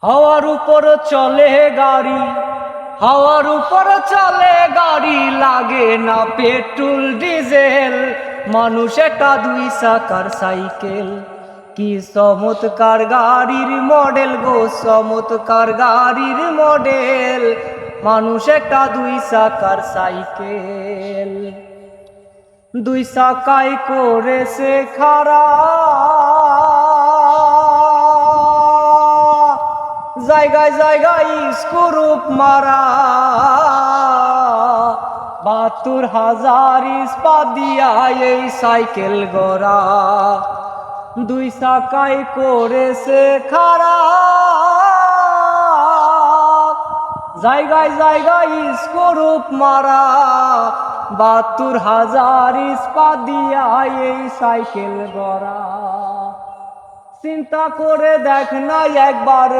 হাওয়ার উপর চলে গাড়ি, হাওয়ার উপর চলে গাড়ি, লাগে না পেট্রোল ডিজেল। মানুষ একটা দুই চাকার সাইকেল, কি চমৎকার গাড়ির মডেল গো, চমৎকার গাড়ির মডেল। মানুষ একটা দুই চাকার সাইকেল, দুই চাকায় করেছে খাড়া, জায়গায় জায়গায় স্ক্রুপ মারা। ৭২,০০০ ইস্পাত দিয়া এই সাইকেল গড়া, দুই চাকায় করেছে খাড়া, জায়গায় জায়গায় স্ক্রুপ মারা। ৭২,০০০ ইস্পাত দিয়া এই সাইকেল গড়া। চিন্তা করে দেখ না একবার,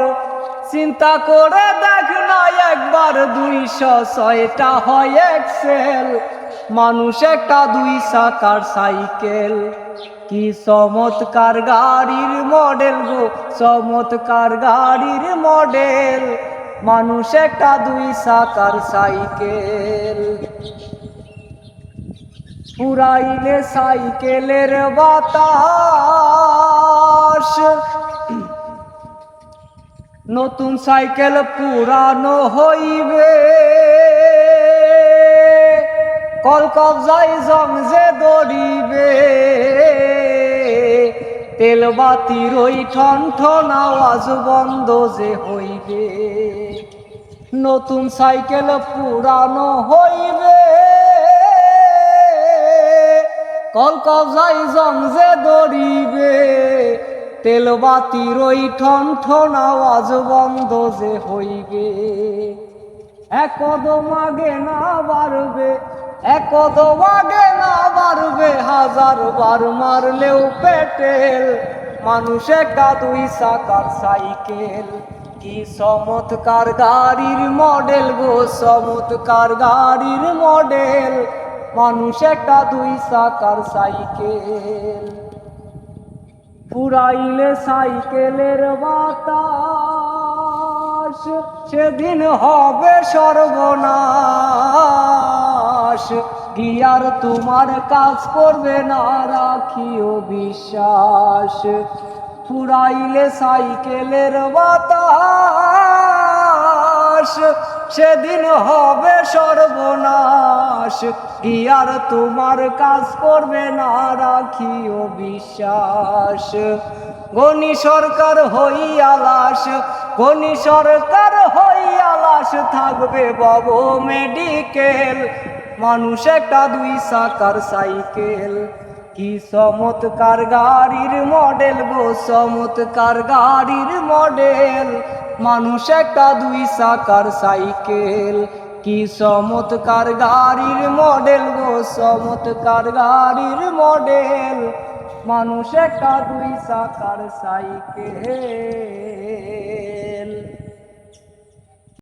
চিন্তা করে দেখ না একবার, ২০৬টা হয় এক্সেল। মানুষ একটা দুই চাকার সাইকেল, কি চমৎকার গাড়ির মডেল গো, চমৎকার গাড়ির মডেল। মানুষ একটা দুই চাকার সাইকেল, পুরাইলে সাইকেলের বাতাস, নতুন সাইকেল পুরানো হইবে। কল কবজায় জং যে দড়িবে, তেল বাতির ওই ঠন ঠন আওয়াজ বন্ধ যে হইবে। নতুন সাইকেল পুরানো হইবে, কল কবজায় জং যে দড়িবে, তেল বাতির ওই ঠন ঠন আওয়াজ বন্ধ যে হইবে। এক কদম আগে না বাড়বে, এক কদম আগে না বাড়বে, ১০০০ বার মারলেও পেটেল। মানুষ একটা দুই চাকার সাইকেল, কি চমৎকার গাড়ির মডেল গো, চমৎকার গাড়ির মডেল। মানুষ একটা দুই চাকার সাইকেল, পুরাইলে সাইকেলের বাতাস, সেদিন হবে সর্বনাশ। গিয়ার তোমার কাজ করবে না, রাখিও বিশ্বাস। পুরাইলে সাইকেলের বাতাস, সেদিন হবে সর্বনাশ। গিয়ার তোমার কাজ করবে না, রাখিও বিশ্বাস। গনি সরকার হইয়া লাশ, গনি সরকার হইয়া লাশ, থাকবে বব মেডিকেল। মানুষ একটা দুই চাকার সাইকেল, কি চমৎকার গাড়ির মডেল গো, চমৎকার গাড়ির মডেল। মানুষ একটা দুই চাকার সাইকেল, কি চমৎকার গাড়ির মডেল গো, চমৎকার গাড়ির মডেল। মানুষ একটা দুই চাকার সাইকেল।